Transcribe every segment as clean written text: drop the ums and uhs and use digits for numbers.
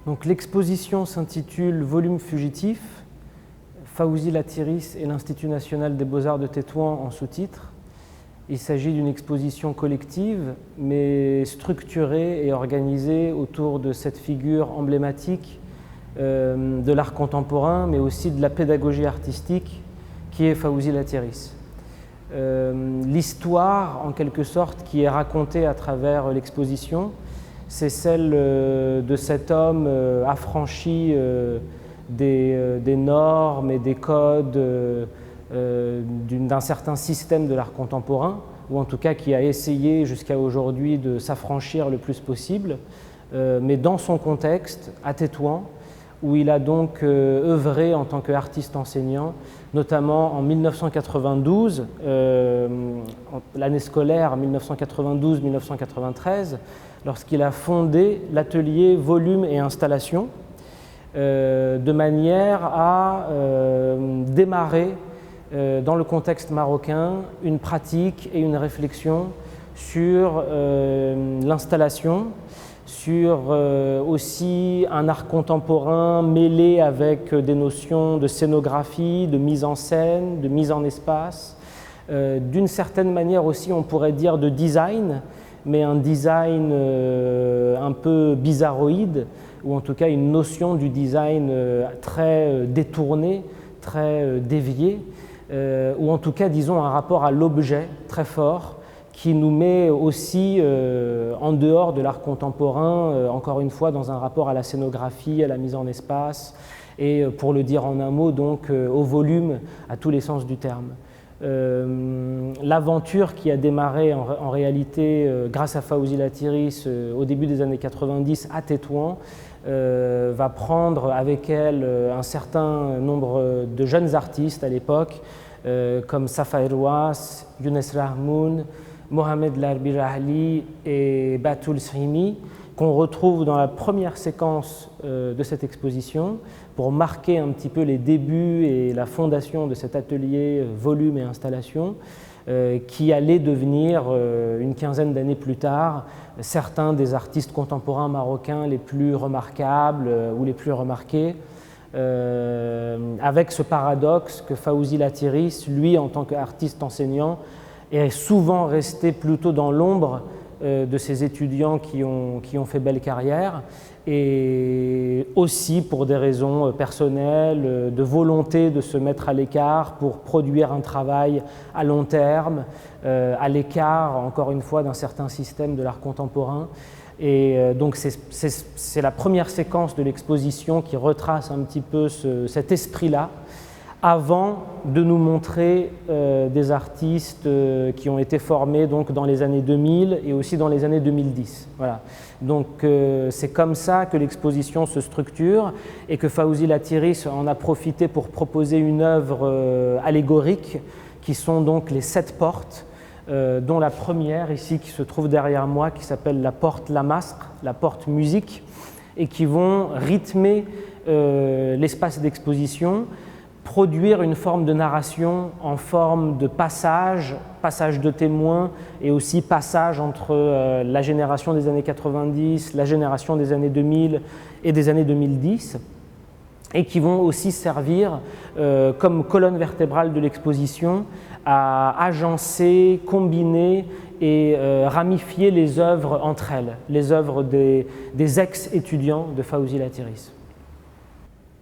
Donc l'exposition s'intitule « Volume fugitif », Fawzi Latiris et l'Institut national des beaux-arts de Tétouan en sous-titre. Il s'agit d'une exposition collective, mais structurée et organisée autour de cette figure emblématique de l'art contemporain, mais aussi de la pédagogie artistique, qui est Fawzi Latiris. L'histoire, en quelque sorte, qui est racontée à travers l'exposition, c'est celle de cet homme affranchi des normes et des codes d'un certain système de l'art contemporain, ou en tout cas qui a essayé jusqu'à aujourd'hui de s'affranchir le plus possible, mais dans son contexte, à Tétouan, où il a donc œuvré en tant qu'artiste enseignant, notamment en 1992, l'année scolaire 1992-1993, lorsqu'il a fondé l'atelier Volume et Installation, de manière à démarrer dans le contexte marocain une pratique et une réflexion sur l'installation, sur aussi un art contemporain mêlé avec des notions de scénographie, de mise en scène, de mise en espace, d'une certaine manière aussi on pourrait dire de design, mais un design un peu bizarroïde, ou en tout cas une notion du design très détournée, très déviée, ou en tout cas disons un rapport à l'objet très fort, qui nous met aussi en dehors de l'art contemporain, encore une fois dans un rapport à la scénographie, à la mise en espace, et pour le dire en un mot, donc au volume, à tous les sens du terme. L'aventure qui a démarré en réalité grâce à Fawzi Latiris au début des années 90 à Tétouan va prendre avec elle un certain nombre de jeunes artistes à l'époque comme Safa Erwas, Younes Rahmoun, Mohamed Larbi Rahli et Batoul Srimi, qu'on retrouve dans la première séquence de cette exposition pour marquer un petit peu les débuts et la fondation de cet atelier Volume et Installation qui allait devenir, une quinzaine d'années plus tard, certains des artistes contemporains marocains les plus remarquables ou les plus remarqués, avec ce paradoxe que Fawzi Latiris, lui en tant qu'artiste enseignant, est souvent resté plutôt dans l'ombre de ces étudiants qui ont fait belle carrière, et aussi pour des raisons personnelles, de volonté de se mettre à l'écart pour produire un travail à long terme, à l'écart, encore une fois, d'un certain système de l'art contemporain. Et donc c'est la première séquence de l'exposition qui retrace un petit peu cet esprit-là, avant de nous montrer des artistes qui ont été formés donc, dans les années 2000 et aussi dans les années 2010. Voilà. Donc c'est comme ça que l'exposition se structure et que Fawzi Latiris en a profité pour proposer une œuvre allégorique qui sont donc les 7 portes, dont la première ici qui se trouve derrière moi qui s'appelle la porte Lamastre, la porte musique, et qui vont rythmer l'espace d'exposition, produire une forme de narration en forme de passage de témoins et aussi passage entre la génération des années 90, la génération des années 2000 et des années 2010, et qui vont aussi servir comme colonne vertébrale de l'exposition à agencer, combiner et ramifier les œuvres entre elles, les œuvres des ex-étudiants de Fawzi Latiris.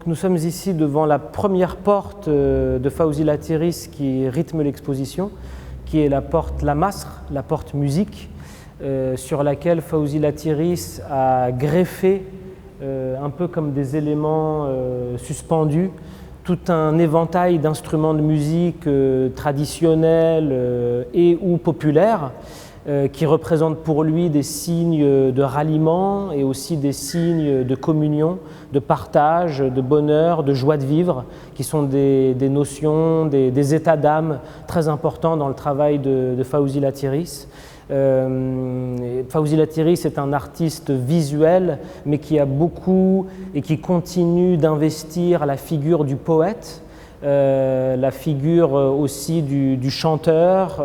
Nous sommes ici devant la première porte de Fawzi Latiris qui rythme l'exposition, qui est la porte Lamastre, la porte musique, sur laquelle Fawzi Latiris a greffé, un peu comme des éléments suspendus, tout un éventail d'instruments de musique traditionnels et ou populaires, qui représentent pour lui des signes de ralliement et aussi des signes de communion, de partage, de bonheur, de joie de vivre, qui sont des notions, des états d'âme très importants dans le travail de Fawzi Latiris. Fawzi Latiris est un artiste visuel, mais qui a beaucoup et qui continue d'investir la figure du poète, la figure aussi du chanteur,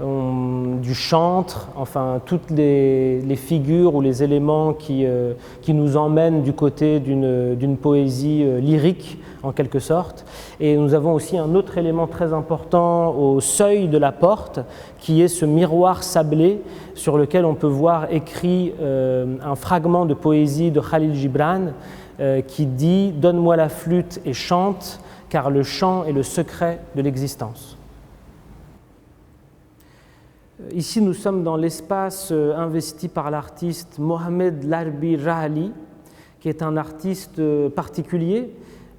du chantre, enfin toutes les figures ou les éléments qui nous emmènent du côté d'une poésie lyrique en quelque sorte. Et nous avons aussi un autre élément très important au seuil de la porte qui est ce miroir sablé sur lequel on peut voir écrit un fragment de poésie de Khalil Gibran qui dit « Donne-moi la flûte et chante, car le chant est le secret de l'existence ». Ici, nous sommes dans l'espace investi par l'artiste Mohamed Larbi Rahali, qui est un artiste particulier,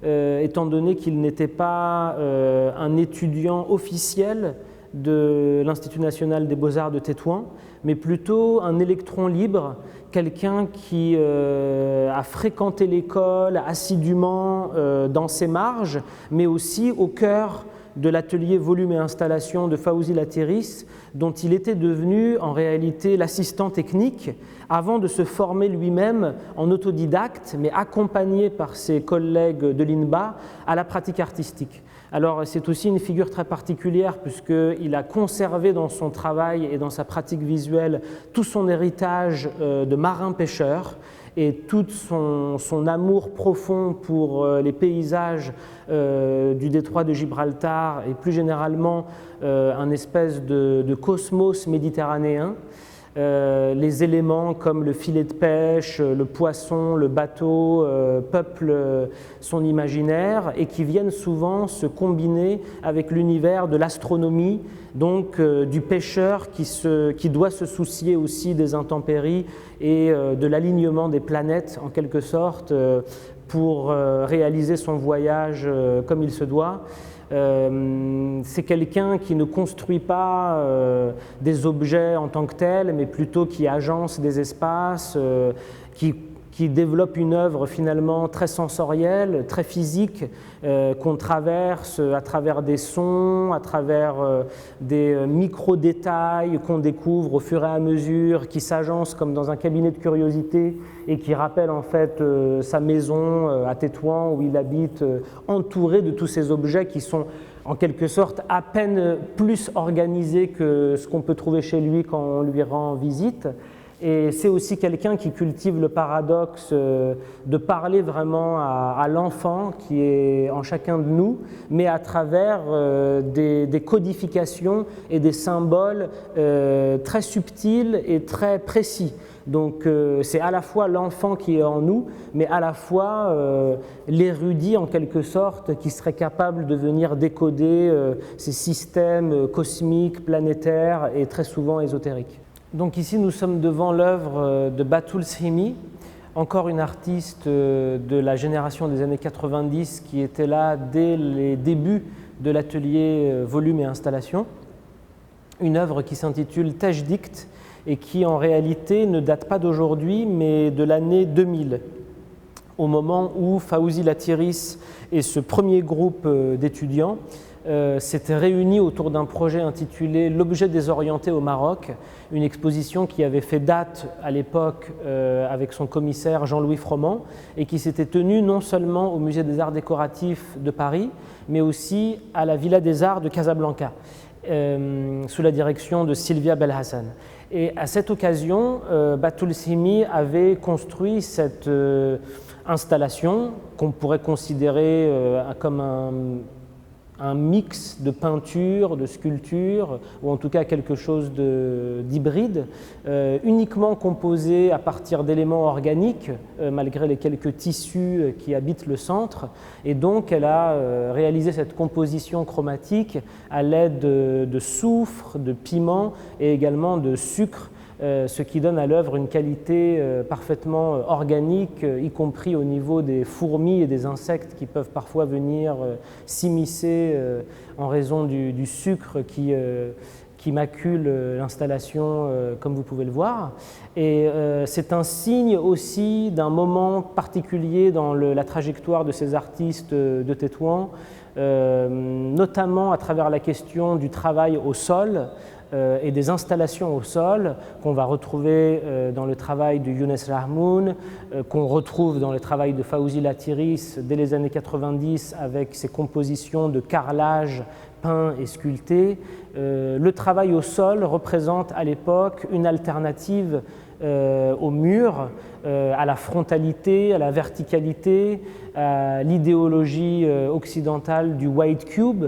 étant donné qu'il n'était pas un étudiant officiel de l'Institut national des beaux-arts de Tétouan, mais plutôt un électron libre, quelqu'un qui a fréquenté l'école assidûment dans ses marges, mais aussi au cœur de l'atelier volume et installation de Fawzi Latiris, dont il était devenu en réalité l'assistant technique avant de se former lui-même en autodidacte, mais accompagné par ses collègues de l'INBA à la pratique artistique. Alors c'est aussi une figure très particulière puisqu'il a conservé dans son travail et dans sa pratique visuelle tout son héritage de marin-pêcheur et tout son amour profond pour les paysages du détroit de Gibraltar et plus généralement un espèce de cosmos méditerranéen. Les éléments comme le filet de pêche, le poisson, le bateau peuplent son imaginaire et qui viennent souvent se combiner avec l'univers de l'astronomie, donc du pêcheur qui doit se soucier aussi des intempéries et de l'alignement des planètes en quelque sorte pour réaliser son voyage comme il se doit. C'est quelqu'un qui ne construit pas des objets en tant que tels, mais plutôt qui agence des espaces, qui développe une œuvre finalement très sensorielle, très physique, qu'on traverse à travers des sons, à travers des micro-détails qu'on découvre au fur et à mesure, qui s'agencent comme dans un cabinet de curiosité et qui rappelle en fait sa maison à Tétouan où il habite, entouré de tous ces objets qui sont en quelque sorte à peine plus organisés que ce qu'on peut trouver chez lui quand on lui rend visite. Et c'est aussi quelqu'un qui cultive le paradoxe de parler vraiment à l'enfant qui est en chacun de nous, mais à travers des codifications et des symboles très subtils et très précis. Donc c'est à la fois l'enfant qui est en nous, mais à la fois l'érudit en quelque sorte qui serait capable de venir décoder ces systèmes cosmiques, planétaires et très souvent ésotériques. Donc ici, nous sommes devant l'œuvre de Batul Simi, encore une artiste de la génération des années 90 qui était là dès les débuts de l'atelier volume et installation. Une œuvre qui s'intitule Tajdikt et qui en réalité ne date pas d'aujourd'hui mais de l'année 2000, au moment où Fawzi Latiris et ce premier groupe d'étudiants s'étaient réunis autour d'un projet intitulé « L'objet désorienté au Maroc », une exposition qui avait fait date à l'époque avec son commissaire Jean-Louis Froment et qui s'était tenue non seulement au Musée des Arts Décoratifs de Paris, mais aussi à la Villa des Arts de Casablanca, sous la direction de Sylvia Belhassan. Et à cette occasion, Batul Simi avait construit cette installation qu'on pourrait considérer comme un mix de peinture, de sculpture, ou en tout cas quelque chose d'hybride, uniquement composé à partir d'éléments organiques, malgré les quelques tissus qui habitent le centre. Et donc, elle a réalisé cette composition chromatique à l'aide de soufre, de piment et également de sucre, ce qui donne à l'œuvre une qualité parfaitement organique, y compris au niveau des fourmis et des insectes qui peuvent parfois venir s'immiscer en raison du sucre qui macule l'installation, comme vous pouvez le voir. Et c'est un signe aussi d'un moment particulier dans la trajectoire de ces artistes de Tétouan, notamment à travers la question du travail au sol, et des installations au sol qu'on va retrouver dans le travail de Younes Rahmoun, qu'on retrouve dans le travail de Fawzi Latiris dès les années 90 avec ses compositions de carrelage peint et sculpté. Le travail au sol représente à l'époque une alternative au mur, à la frontalité, à la verticalité, à l'idéologie occidentale du white cube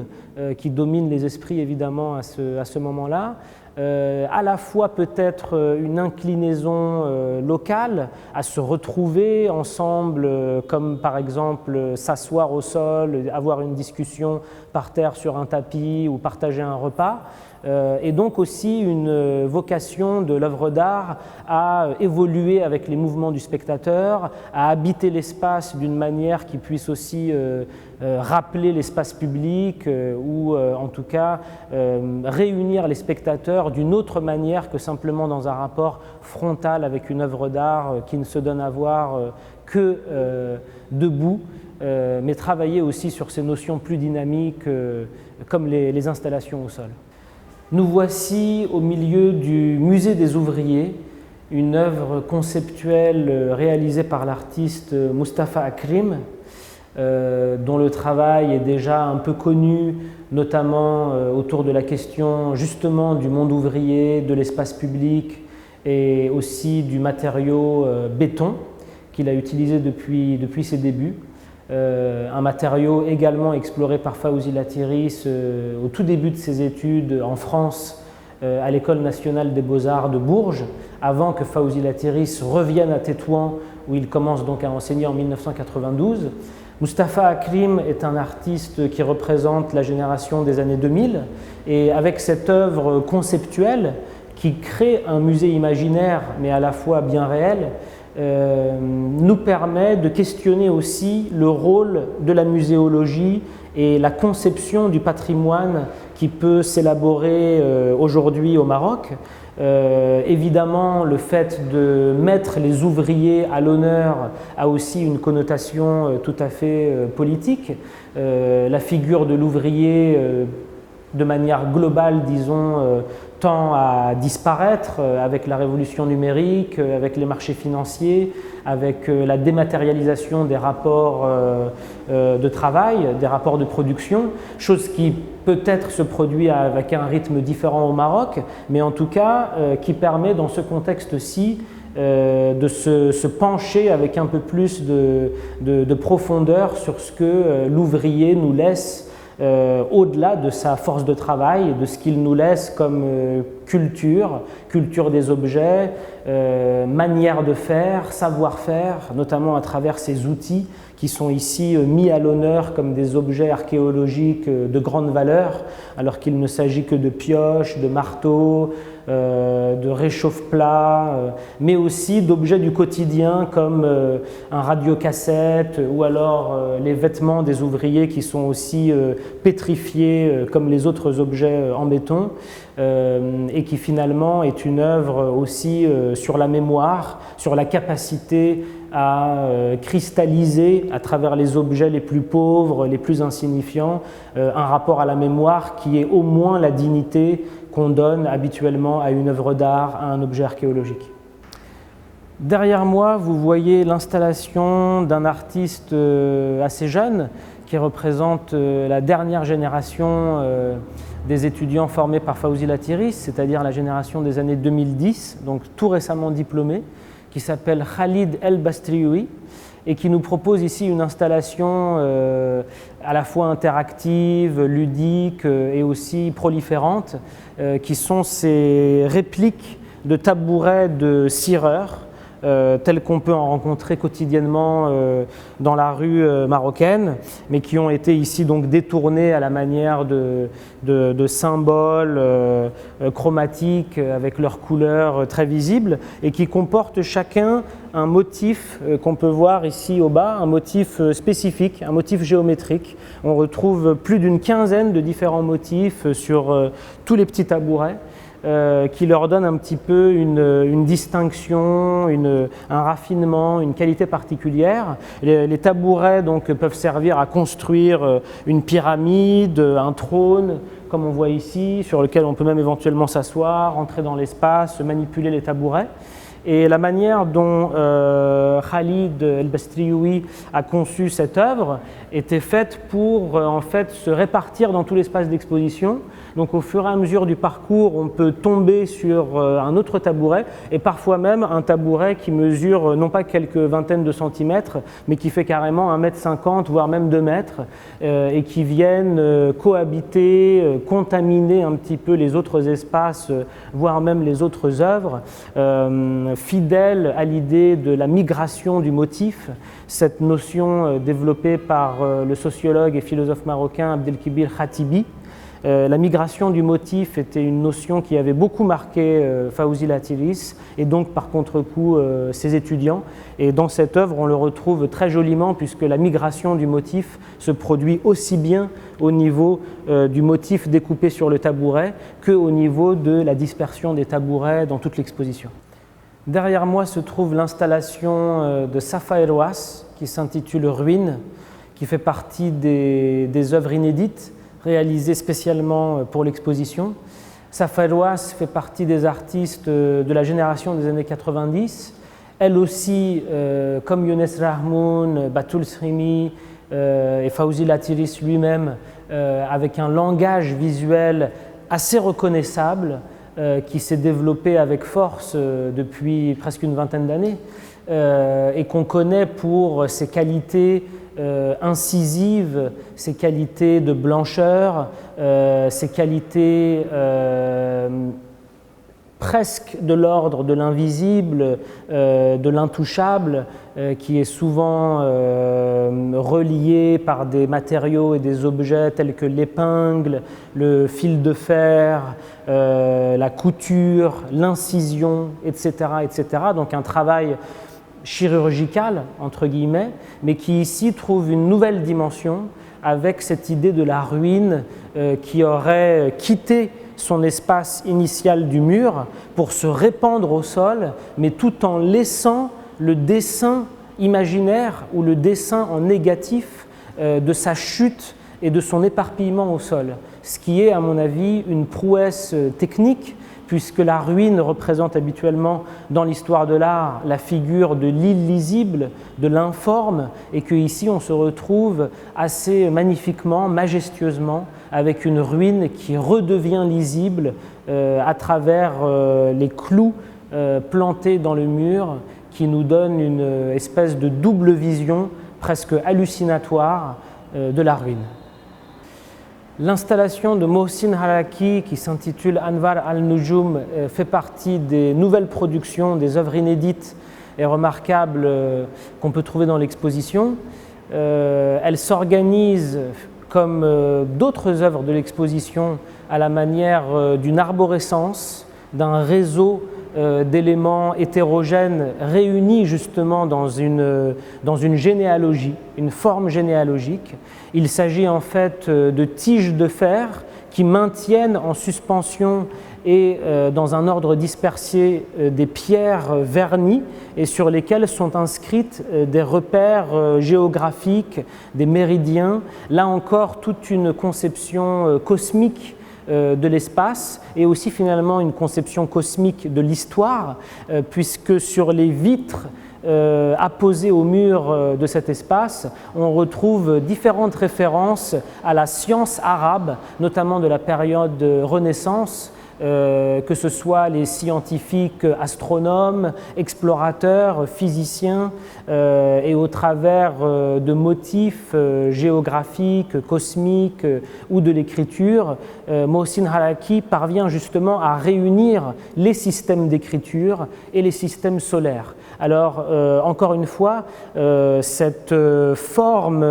qui domine les esprits évidemment à ce moment-là. À la fois peut-être une inclinaison locale à se retrouver ensemble, comme par exemple s'asseoir au sol, avoir une discussion par terre sur un tapis ou partager un repas, et donc aussi une vocation de l'œuvre d'art à évoluer avec les mouvements du spectateur, à habiter l'espace d'une manière qui puisse aussi rappeler l'espace public ou en tout cas réunir les spectateurs d'une autre manière que simplement dans un rapport frontal avec une œuvre d'art qui ne se donne à voir que debout, mais travailler aussi sur ces notions plus dynamiques comme les installations au sol. Nous voici au milieu du Musée des ouvriers, une œuvre conceptuelle réalisée par l'artiste Mustafa Akrim, dont le travail est déjà un peu connu, notamment autour de la question justement du monde ouvrier, de l'espace public et aussi du matériau béton qu'il a utilisé depuis ses débuts. Un matériau également exploré par Fawzi Latiris au tout début de ses études en France à l'École nationale des beaux-arts de Bourges, avant que Fawzi Latiris revienne à Tétouan où il commence donc à enseigner en 1992. Mustafa Akrim est un artiste qui représente la génération des années 2000 et avec cette œuvre conceptuelle qui crée un musée imaginaire mais à la fois bien réel, nous permet de questionner aussi le rôle de la muséologie et la conception du patrimoine qui peut s'élaborer aujourd'hui au Maroc. Évidemment, le fait de mettre les ouvriers à l'honneur a aussi une connotation tout à fait politique. La figure de l'ouvrier, de manière globale, disons, tend à disparaître avec la révolution numérique, avec les marchés financiers, avec la dématérialisation des rapports de travail, des rapports de production, chose qui peut-être se produit avec un rythme différent au Maroc, mais en tout cas qui permet dans ce contexte-ci de se pencher avec un peu plus de profondeur sur ce que l'ouvrier nous laisse au-delà de sa force de travail, de ce qu'il nous laisse comme culture des objets, manière de faire, savoir-faire, notamment à travers ces outils qui sont ici mis à l'honneur comme des objets archéologiques de grande valeur, alors qu'il ne s'agit que de pioches, de marteaux, de réchauffe-plats, mais aussi d'objets du quotidien comme un radiocassette ou alors les vêtements des ouvriers qui sont aussi pétrifiés comme les autres objets en béton et qui finalement est une œuvre aussi sur la mémoire, sur la capacité à cristalliser à travers les objets les plus pauvres, les plus insignifiants, un rapport à la mémoire qui est au moins la dignité qu'on donne habituellement à une œuvre d'art, à un objet archéologique. Derrière moi, vous voyez l'installation d'un artiste assez jeune qui représente la dernière génération des étudiants formés par Fawzi Latiris, c'est-à-dire la génération des années 2010, donc tout récemment diplômé, qui s'appelle Khalid El Bastrioui et qui nous propose ici une installation à la fois interactive, ludique et aussi proliférante, qui sont ces répliques de tabourets de cireurs, tels qu'on peut en rencontrer quotidiennement dans la rue marocaine, mais qui ont été ici donc détournés à la manière de symboles chromatiques avec leurs couleurs très visibles et qui comportent chacun un motif qu'on peut voir ici au bas, un motif spécifique, un motif géométrique. On retrouve plus d'une quinzaine de différents motifs sur tous les petits tabourets. qui leur donne un petit peu une distinction, un raffinement, une qualité particulière. Les tabourets donc, peuvent servir à construire une pyramide, un trône, comme on voit ici, sur lequel on peut même éventuellement s'asseoir, entrer dans l'espace, manipuler les tabourets. Et la manière dont Khalid El-Bastrioui a conçu cette œuvre était faite pour en fait se répartir dans tout l'espace d'exposition. Donc au fur et à mesure du parcours, on peut tomber sur un autre tabouret et parfois même un tabouret qui mesure non pas quelques vingtaines de centimètres, mais qui fait carrément 1,50 m, voire même 2 mètres, et qui viennent cohabiter, contaminer un petit peu les autres espaces, voire même les autres œuvres, fidèle à l'idée de la migration du motif, cette notion développée par le sociologue et philosophe marocain Abdelkibir Khatibi. La migration du motif était une notion qui avait beaucoup marqué Fawzi Latiris et donc par contre-coup ses étudiants. Et dans cette œuvre, on le retrouve très joliment puisque la migration du motif se produit aussi bien au niveau du motif découpé sur le tabouret qu'au niveau de la dispersion des tabourets dans toute l'exposition. Derrière moi se trouve l'installation de Safa Erouas qui s'intitule Ruines, qui fait partie des œuvres inédites réalisées spécialement pour l'exposition. Safa Erouas fait partie des artistes de la génération des années 90. Elle aussi, comme Younes Rahmoun, Batoul Srimi et Fawzi Latiris lui-même, avec un langage visuel assez reconnaissable, qui s'est développé avec force depuis presque une vingtaine d'années et qu'on connaît pour ses qualités incisives, ses qualités de blancheur, ses qualités presque de l'ordre de l'invisible, de l'intouchable, qui est souvent relié par des matériaux et des objets tels que l'épingle, le fil de fer, la couture, l'incision, etc., etc. Donc un travail chirurgical, entre guillemets, mais qui ici trouve une nouvelle dimension avec cette idée de la ruine qui aurait quitté son espace initial du mur pour se répandre au sol, mais tout en laissant le dessin imaginaire ou le dessin en négatif de sa chute et de son éparpillement au sol. Ce qui est, à mon avis, une prouesse technique, puisque la ruine représente habituellement dans l'histoire de l'art la figure de l'illisible, de l'informe, et qu'ici on se retrouve assez magnifiquement, majestueusement, avec une ruine qui redevient lisible à travers les clous plantés dans le mur, qui nous donne une espèce de double vision presque hallucinatoire de la ruine. L'installation de Mohsin Haraki, qui s'intitule Anwar al-Nujum, fait partie des nouvelles productions, des œuvres inédites et remarquables qu'on peut trouver dans l'exposition. Elle s'organise comme d'autres œuvres de l'exposition à la manière d'une arborescence, d'un réseau d'éléments hétérogènes réunis justement dans une généalogie, une forme généalogique. Il s'agit en fait de tiges de fer qui maintiennent en suspension et dans un ordre dispersé des pierres vernies et sur lesquelles sont inscrites des repères géographiques, des méridiens. Là encore, toute une conception cosmique de l'espace et aussi finalement une conception cosmique de l'histoire, puisque sur les vitres apposées au mur de cet espace, on retrouve différentes références à la science arabe, notamment de la période Renaissance, que ce soit les scientifiques astronomes, explorateurs, physiciens, et au travers de motifs géographiques, cosmiques ou de l'écriture, Mohsin Haraki parvient justement à réunir les systèmes d'écriture et les systèmes solaires. Alors, encore une fois, cette forme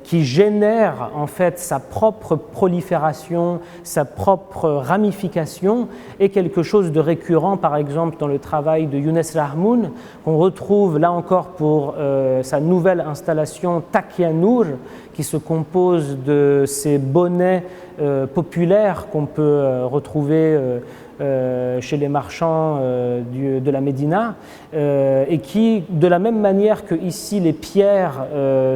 qui génère en fait sa propre prolifération, sa propre ramification, est quelque chose de récurrent, par exemple dans le travail de Younes Rahmoun, qu'on retrouve là encore pour sa nouvelle installation Takia Nour, qui se compose de ces bonnets populaires qu'on peut retrouver chez les marchands de la Médina, et qui, de la même manière que ici les pierres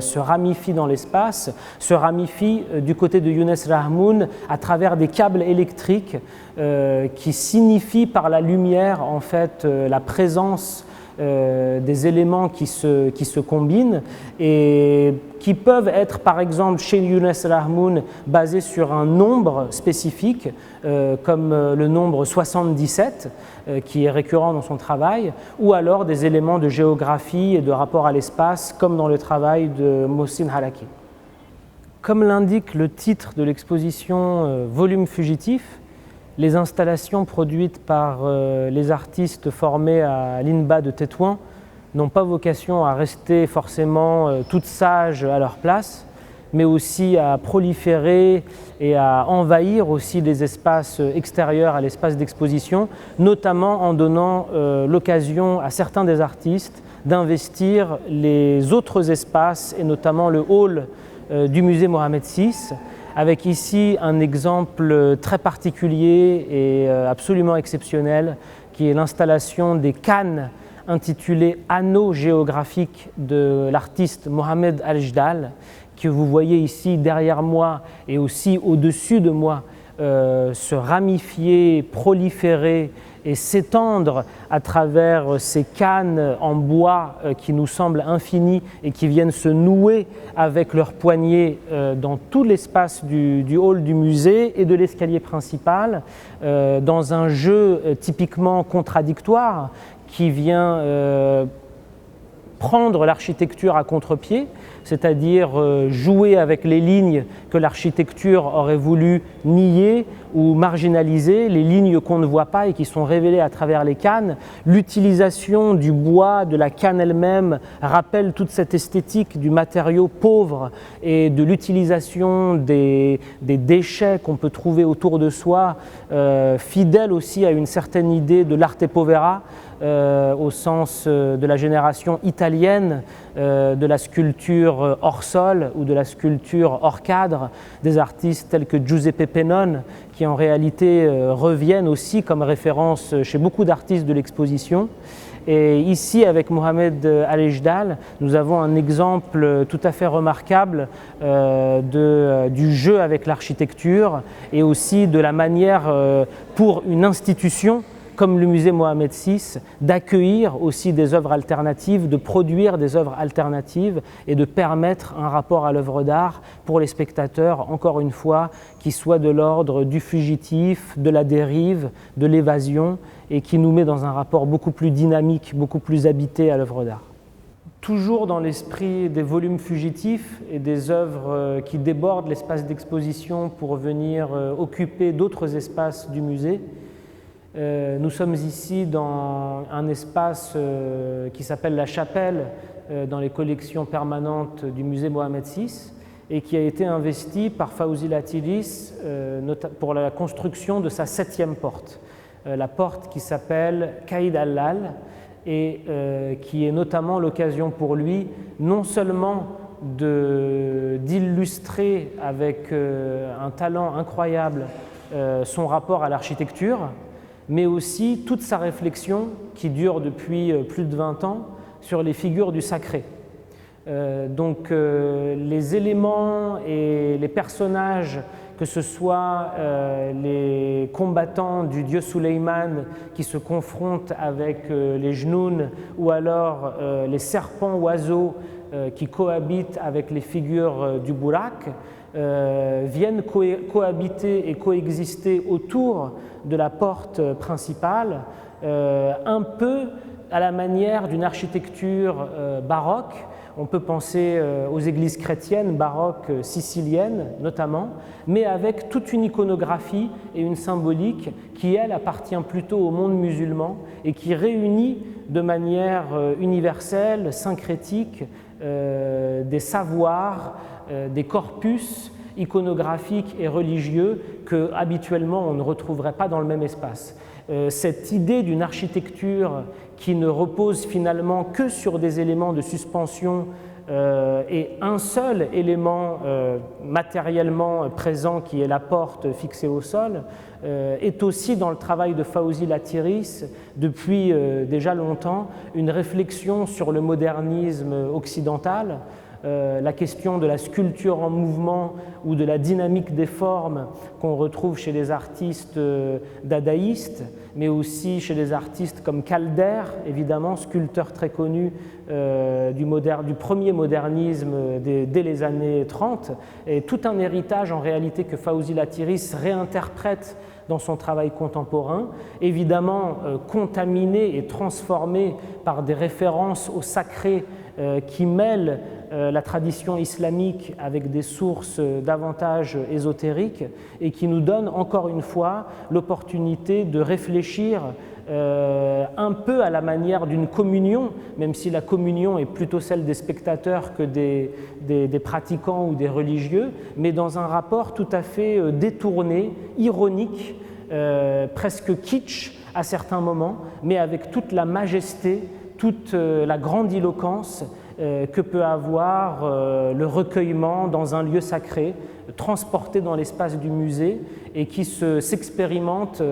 se ramifient dans l'espace, se ramifient du côté de Younes Rahmoun à travers des câbles électriques qui signifient par la lumière en fait la présence des éléments qui se combinent et qui peuvent être par exemple chez Younes Rahmoun basés sur un nombre spécifique comme le nombre 77 qui est récurrent dans son travail, ou alors des éléments de géographie et de rapport à l'espace comme dans le travail de Mohsin Halaki. Comme l'indique le titre de l'exposition Volume fugitif, les installations produites par les artistes formés à l'INBA de Tétouan n'ont pas vocation à rester forcément toutes sages à leur place, mais aussi à proliférer et à envahir aussi les espaces extérieurs à l'espace d'exposition, notamment en donnant l'occasion à certains des artistes d'investir les autres espaces et notamment le hall du musée Mohamed VI, avec ici un exemple très particulier et absolument exceptionnel qui est l'installation des cannes intitulées Anneaux géographiques de l'artiste Mohamed Al-Jdal, que vous voyez ici derrière moi et aussi au-dessus de moi se ramifier, proliférer et s'étendre à travers ces cannes en bois qui nous semblent infinies et qui viennent se nouer avec leurs poignées dans tout l'espace du hall du musée et de l'escalier principal, dans un jeu typiquement contradictoire qui vient prendre l'architecture à contre-pied, c'est-à-dire jouer avec les lignes que l'architecture aurait voulu nier ou marginaliser, les lignes qu'on ne voit pas et qui sont révélées à travers les cannes. L'utilisation du bois, de la canne elle-même, rappelle toute cette esthétique du matériau pauvre et de l'utilisation des déchets qu'on peut trouver autour de soi, fidèle aussi à une certaine idée de l'arte povera, au sens de la génération italienne, de la sculpture hors sol ou de la sculpture hors cadre, des artistes tels que Giuseppe Pennone, qui en réalité reviennent aussi comme référence chez beaucoup d'artistes de l'exposition. Et ici, avec Mohamed Al-Jdal, nous avons un exemple tout à fait remarquable du jeu avec l'architecture et aussi de la manière pour une institution comme le musée Mohamed VI, d'accueillir aussi des œuvres alternatives, de produire des œuvres alternatives et de permettre un rapport à l'œuvre d'art pour les spectateurs, encore une fois, qui soit de l'ordre du fugitif, de la dérive, de l'évasion et qui nous met dans un rapport beaucoup plus dynamique, beaucoup plus habité à l'œuvre d'art. Toujours dans l'esprit des volumes fugitifs et des œuvres qui débordent l'espace d'exposition pour venir occuper d'autres espaces du musée, nous sommes ici dans un espace qui s'appelle la Chapelle dans les collections permanentes du musée Mohamed VI et qui a été investi par Fawzi Latilis pour la construction de sa 7e porte, la porte qui s'appelle Caïd al-Lal et qui est notamment l'occasion pour lui non seulement d'illustrer avec un talent incroyable son rapport à l'architecture, mais aussi toute sa réflexion qui dure depuis plus de 20 ans sur les figures du sacré. Donc les éléments et les personnages, que ce soit les combattants du dieu Suleiman qui se confrontent avec les Jnoun ou alors les serpents oiseaux qui cohabitent avec les figures du Bourak, viennent cohabiter et coexister autour de la porte principale, un peu à la manière d'une architecture baroque. On peut penser aux églises chrétiennes baroques siciliennes notamment, mais avec toute une iconographie et une symbolique qui, elle, appartient plutôt au monde musulman et qui réunit de manière universelle, syncrétique, des savoirs, des corpus iconographiques et religieux que habituellement on ne retrouverait pas dans le même espace. Cette idée d'une architecture qui ne repose finalement que sur des éléments de suspension et un seul élément matériellement présent qui est la porte fixée au sol est aussi dans le travail de Fawzi Latiris depuis déjà longtemps une réflexion sur le modernisme occidental, la question de la sculpture en mouvement ou de la dynamique des formes qu'on retrouve chez les artistes dadaïstes, mais aussi chez des artistes comme Calder, évidemment, sculpteur très connu du premier modernisme dès les années 30, et tout un héritage en réalité que Fawzi Latiris réinterprète dans son travail contemporain, évidemment contaminé et transformé par des références au sacré qui mêlent la tradition islamique avec des sources davantage ésotériques et qui nous donnent encore une fois l'opportunité de réfléchir un peu à la manière d'une communion, même si la communion est plutôt celle des spectateurs que des pratiquants ou des religieux, mais dans un rapport tout à fait détourné, ironique, presque kitsch à certains moments, mais avec toute la majesté, toute la grandiloquence que peut avoir le recueillement dans un lieu sacré, transporté dans l'espace du musée et qui s'expérimente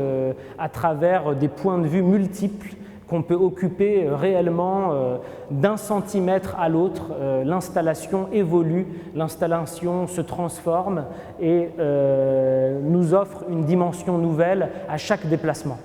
à travers des points de vue multiples qu'on peut occuper réellement d'un centimètre à l'autre. L'installation évolue, l'installation se transforme et nous offre une dimension nouvelle à chaque déplacement.